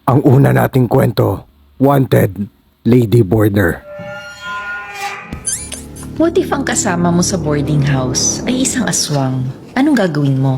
Ang una nating kwento, Wanted, Lady Boarder. What if ang kasama mo sa boarding house ay isang aswang? Anong gagawin mo?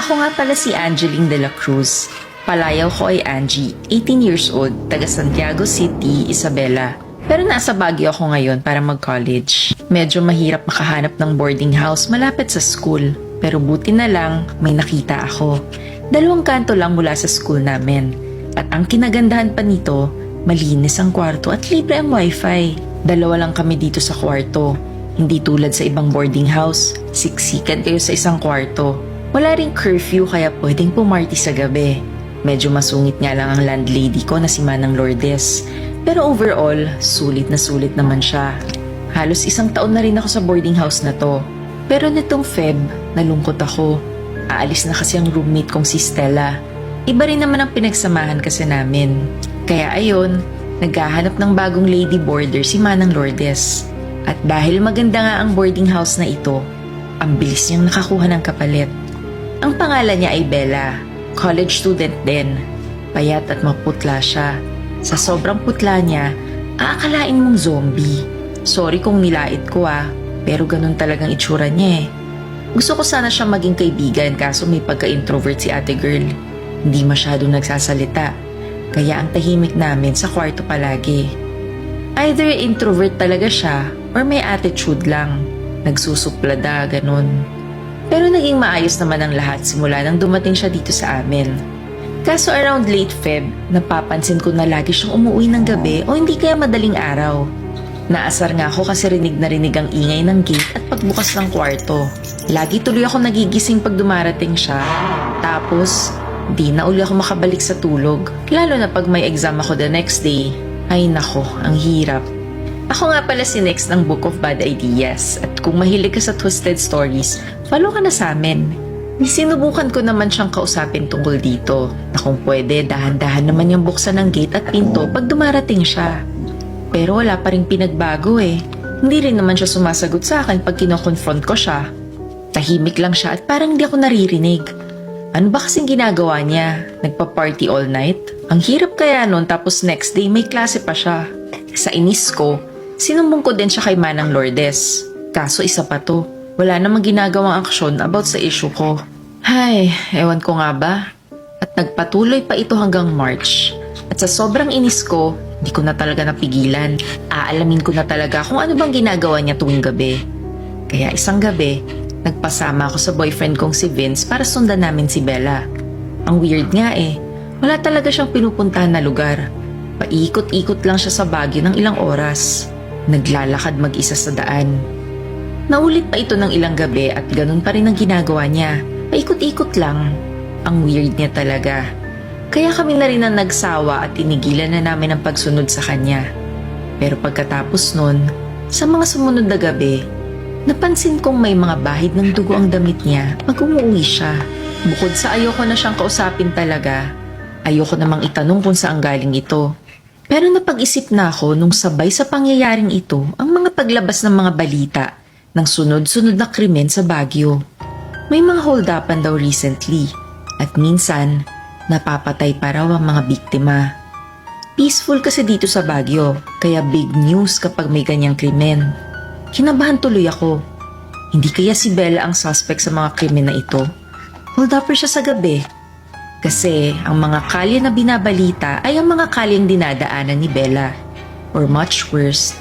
Ako nga pala si Angeline de la Cruz. Palayaw ko ay Angie, 18 years old, taga Santiago City, Isabela. Pero nasa Baguio ako ngayon para mag-college. Medyo mahirap makahanap ng boarding house malapit sa school. Pero buti na lang, may nakita ako. 2 kanto lang mula sa school namin. At ang kinagandahan pa nito, malinis ang kwarto at libre ang wifi. 2 lang kami dito sa kwarto. Hindi tulad sa ibang boarding house, siksikan kayo sa isang kwarto. Wala ring curfew kaya pwedeng pumarty sa gabi. Medyo masungit nga lang ang landlady ko na si Manang Lourdes. Pero overall, sulit naman siya. Halos 1 taon na rin ako sa boarding house na to. Pero nitong Feb, nalungkot ako. Aalis na kasi ang roommate kong si Stella. Iba rin naman ang pinagsamahan kasi namin. Kaya ayun, naghahanap ng bagong lady boarder si Manang Lourdes. At dahil maganda nga ang boarding house na ito, ang bilis niyang nakakuha ng kapalit. Ang pangalan niya ay Bella, college student din. Payat at maputla siya. Sa sobrang putla niya, aakalain mong zombie. Sorry kung nilait ko pero ganun talagang itsura niya eh. Gusto ko sana siyang maging kaibigan kaso may pagka-introvert si ate girl. Hindi masyadong nagsasalita. Kaya ang tahimik namin sa kwarto palagi. Either introvert talaga siya or may attitude lang. Nagsusuplada, ganun. Pero naging maayos naman ang lahat simula nang dumating siya dito sa amin. Kaso around late Feb, napapansin ko na lagi siyang umuwi ng gabi o hindi kaya madaling araw. Naasar nga ako kasi rinig na rinig ang ingay ng gate at pagbukas ng kwarto. Lagi tuloy ako nagigising pag dumarating siya. Tapos, di na uli ako makabalik sa tulog. Lalo na pag may exam ako the next day. Ay nako, ang hirap. Ako nga pala si Next ng Book of Bad Ideas. At kung mahilig ka sa twisted stories, follow ka na sa amin. Sinubukan ko naman siyang kausapin tungkol dito. Na kung pwede, dahan-dahan naman yung buksan ng gate at pinto pag dumarating siya. Pero wala pa rin pinagbago eh. Hindi rin naman siya sumasagot sa akin pag kino-confront ko siya. Tahimik lang siya at parang hindi ako naririnig. Ano ba kasing ginagawa niya? Nagpa-party all night? Ang hirap kaya nun tapos next day may klase pa siya. Sa inis ko, sinumbong ko din siya kay Manang Lourdes. Kaso isa pa to. Wala namang ginagawang aksyon about sa issue ko. Hay, ewan ko nga ba? At nagpatuloy pa ito hanggang March. At sa sobrang inis ko, hindi ko na talaga napigilan. Aalamin ko na talaga kung ano bang ginagawa niya tuwing gabi. Kaya isang gabi, nagpasama ako sa boyfriend kong si Vince para sundan namin si Bella. Ang weird nga eh. Wala talaga siyang pinupuntahan na lugar. Paikot-ikot lang siya sa Baguio ng ilang oras. Naglalakad mag-isa sa daan. Naulit pa ito ng ilang gabi at ganun pa rin ang ginagawa niya. Paikot-ikot lang. Ang weird niya talaga. Kaya kami na rin ang nagsawa at tinigilan na namin ang pagsunod sa kanya. Pero pagkatapos nun, sa mga sumunod na gabi, napansin kong may mga bahid ng dugo ang damit niya pag umuwi siya. Bukod sa ayoko na siyang kausapin talaga, ayoko namang itanong kung saan galing ito. Pero napag-isip na ako nung sabay sa pangyayaring ito ang mga paglabas ng mga balita ng sunod-sunod na krimen sa Baguio. May mga hold-upan daw recently at minsan, napapatay pa raw ang mga biktima. Peaceful kasi dito sa Baguio, kaya big news kapag may ganyang krimen. Kinabahan tuloy ako. Hindi kaya si Bella ang suspect sa mga krimen na ito? Hold upper siya sa gabi. Kasi ang mga kalye na binabalita ay ang mga kalyeng dinadaanan ni Bella. Or much worse,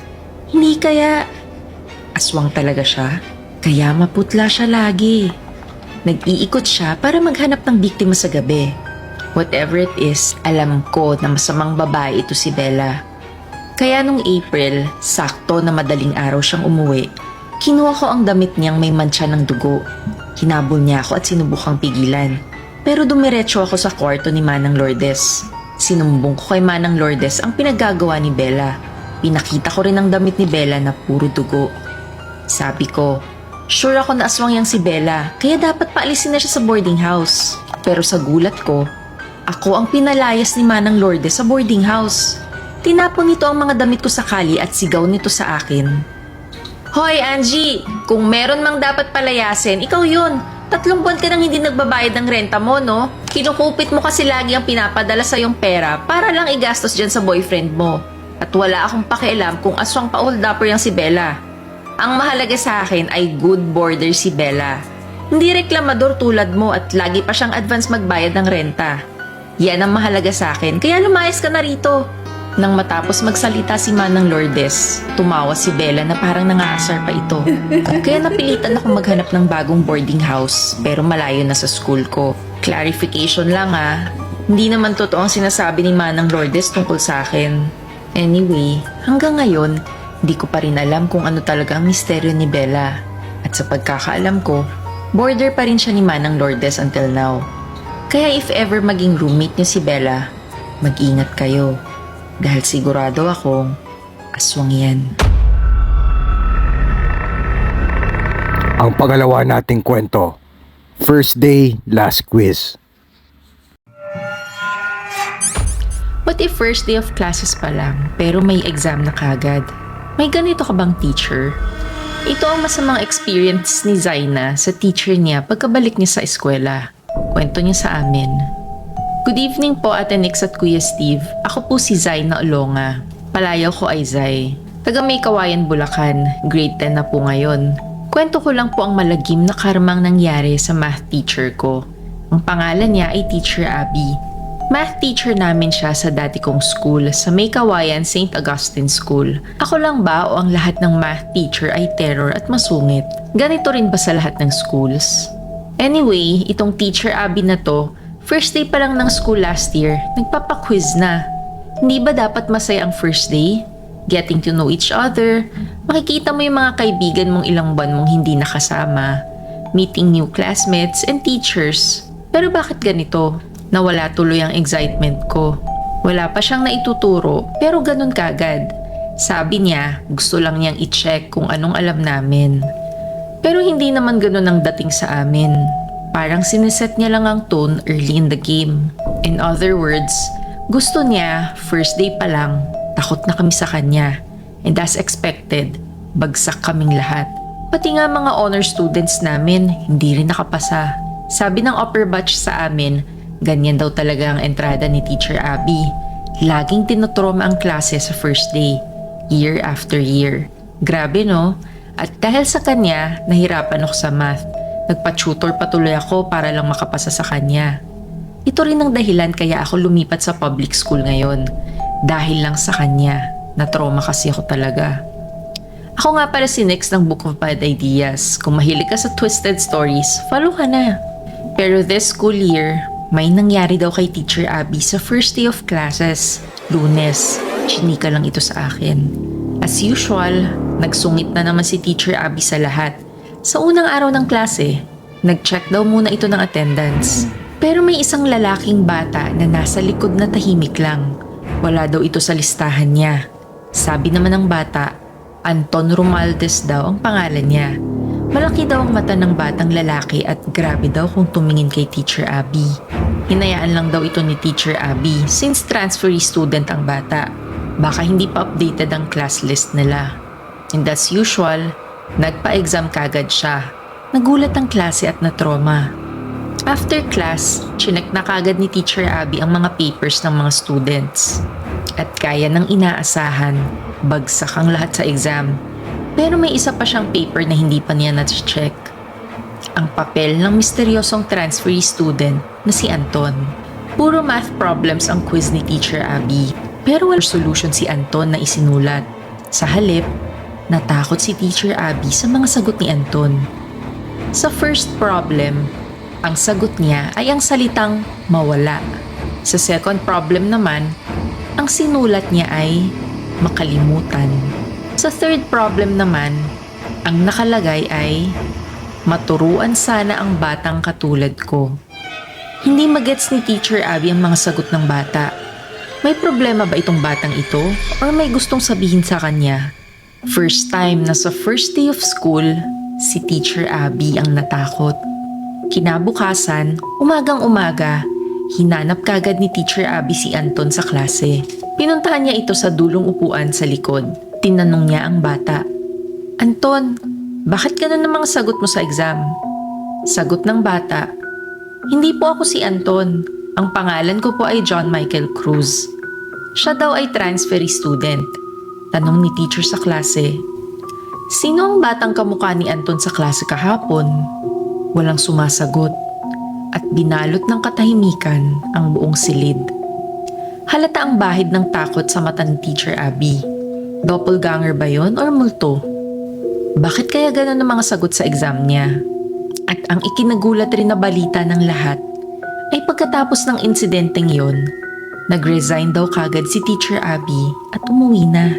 hindi kaya aswang talaga siya? Kaya maputla siya lagi. Nag-iikot siya para maghanap ng biktima sa gabi. Whatever it is, alam ko na masamang babae ito si Bella. Kaya nung April, sakto na madaling araw siyang umuwi, kinuha ko ang damit niyang may mantsa ng dugo. Hinabol niya ako at sinubukang pigilan. Pero dumiretso ako sa kwarto ni Manang Lourdes. Sinumbong ko kay Manang Lourdes ang pinaggagawa ni Bella. Pinakita ko rin ang damit ni Bella na puro dugo. Sabi ko, sure ako na aswang yang si Bella, kaya dapat paalisin na siya sa boarding house. Pero sa gulat ko, ako ang pinalayas ni Manang Lourdes sa boarding house. Tinapon nito ang mga damit ko sa kali at sigaw nito sa akin. Hoy Angie, kung meron mang dapat palayasin, ikaw yun. 3 buwan ka nang hindi nagbabayad ng renta mo, no? Kinukupit mo kasi lagi ang pinapadala sa yung pera para lang igastos dyan sa boyfriend mo. At wala akong pakialam kung aswang pa-hold upper yung si Bella. Ang mahalaga sa akin ay good boarder si Bella. Hindi reklamador tulad mo at lagi pa siyang advance magbayad ng renta. Yan ang mahalaga sa akin, kaya lumayas ka na rito. Nang matapos magsalita si Manang Lourdes, tumawa si Bella na parang nangaasar pa ito. Kaya napilitan ako maghanap ng bagong boarding house pero malayo na sa school ko. Clarification lang hindi naman totoo ang sinasabi ni Manang Lourdes tungkol sa akin. Anyway, hanggang ngayon, di ko pa rin alam kung ano talaga ang misteryo ni Bella. At sa pagkakaalam ko, border pa rin siya ni Manang Lourdes until now. Kaya if ever maging roommate niyo si Bella, mag-ingat kayo. Dahil sigurado akong aswang yan. Ang pangalawa nating kwento, first day, last quiz. What if first day of classes pa lang, pero may exam na kagad? May ganito ka bang teacher? Ito ang masamang experience ni Zaina sa teacher niya pagkabalik niya sa eskwela. Kwento niya sa amin. Good evening po, Ate Nix at Kuya Steve. Ako po si Zaina Olonga. Palayaw ko ay Zay. Taga May Kawayan, Bulacan. Grade 10 na po ngayon. Kwento ko lang po ang malagim na karmang nangyari sa math teacher ko. Ang pangalan niya ay Teacher Abby. Math teacher namin siya sa dati kong school sa May Kawayan St. Augustine School. Ako lang ba o ang lahat ng math teacher ay terror at masungit? Ganito rin ba sa lahat ng schools? Anyway, itong Teacher Abby na to, first day pa lang ng school last year, nagpapa-quiz na. Hindi ba dapat masaya ang first day? Getting to know each other, makikita mo yung mga kaibigan mong ilang buwan mong hindi nakasama, meeting new classmates and teachers. Pero bakit ganito? Nawala tuloy ang excitement ko. Wala pa siyang naituturo, pero ganun kagad. Sabi niya, gusto lang niyang i-check kung anong alam namin. Pero hindi naman ganun ang dating sa amin. Parang sineset niya lang ang tone early in the game. In other words, gusto niya, first day pa lang, takot na kami sa kanya. And as expected, bagsak kaming lahat. Pati nga mga honor students namin, hindi rin nakapasa. Sabi ng upper batch sa amin, ganyan daw talaga ang entrada ni Teacher Abby. Laging tinotroma ang klase sa first day, year after year. Grabe no? At dahil sa kanya, nahirapan ako sa math. Nagpa-tutor patuloy ako para lang makapasa sa kanya. Ito rin ang dahilan kaya ako lumipat sa public school ngayon. Dahil lang sa kanya. Na-trauma kasi ako talaga. Ako nga para si Nix ng Book of Bad Ideas. Kung mahilig ka sa twisted stories, follow ka na. Pero this school year, may nangyari daw kay Teacher Abby sa first day of classes. Lunes. Chinika lang ito sa akin. As usual, nagsungit na naman si Teacher Abby sa lahat. Sa unang araw ng klase, nag-check daw muna ito ng attendance. Pero may isang lalaking bata na nasa likod na tahimik lang. Wala daw ito sa listahan niya. Sabi naman ng bata, Anton Romualdez daw ang pangalan niya. Malaki daw ang mata ng batang lalaki at grabe daw kung tumingin kay Teacher Abby. Hinayaan lang daw ito ni Teacher Abby since transferee student ang bata. Baka hindi pa updated ang class list nila. And as usual, nagpa-exam kagad siya. Nagulat ang klase at na-trauma. After class, chinek na kagad ni Teacher Abby ang mga papers ng mga students. At kaya ng inaasahan, bagsak ang lahat sa exam. Pero may isa pa siyang paper na hindi pa niya na-check. Ang papel ng misteryosong transferee student na si Anton. Puro math problems ang quiz ni Teacher Abby. Pero walang solution si Anton na isinulat. Sa halip, natakot si Teacher Abby sa mga sagot ni Anton. Sa first problem, ang sagot niya ay ang salitang mawala. Sa second problem naman, ang sinulat niya ay makalimutan. Sa third problem naman, ang nakalagay ay maturuan sana ang batang katulad ko. Hindi magets ni Teacher Abby ang mga sagot ng bata. May problema ba itong batang ito or may gustong sabihin sa kanya? First time na sa first day of school, si Teacher Abby ang natakot. Kinabukasan, umagang-umaga, hinanap kagad ni Teacher Abby si Anton sa klase. Pinuntahan niya ito sa dulong upuan sa likod. Tinanong niya ang bata, Anton, bakit ganun ang mga sagot mo sa exam? Sagot ng bata, "Hindi po ako si Anton. Ang pangalan ko po ay John Michael Cruz." Siya daw ay transferee student. Tanong ni teacher sa klase, "Sino ang batang kamukha ni Anton sa klase kahapon?" Walang sumasagot at binalot ng katahimikan ang buong silid. Halata ang bahid ng takot sa mata ni Teacher Abby. Doppelganger ba yon or multo? Bakit kaya ganun ang mga sagot sa exam niya? At ang ikinagulat rin na balita ng lahat ay pagkatapos ng insidenteng yon, nag-resign daw kagad si Teacher Abby at umuwi na.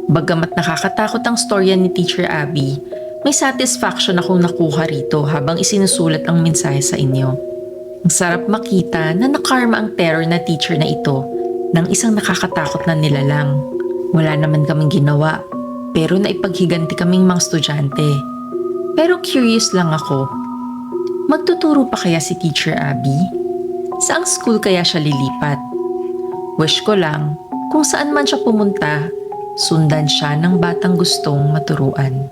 Bagamat nakakatakot ang storya ni Teacher Abby, may satisfaction akong nakuha rito habang isinusulat ang mensahe sa inyo. Ang sarap makita na nakarma ang terror na teacher na ito ng isang nakakatakot na nilalang. Wala naman kaming ginawa, pero naipaghiganti kaming mga estudyante. Pero curious lang ako, magtuturo pa kaya si Teacher Abby? Saang school kaya siya lilipat? Wish ko lang, kung saan man siya pumunta, sundan siya ng batang gustong maturuan.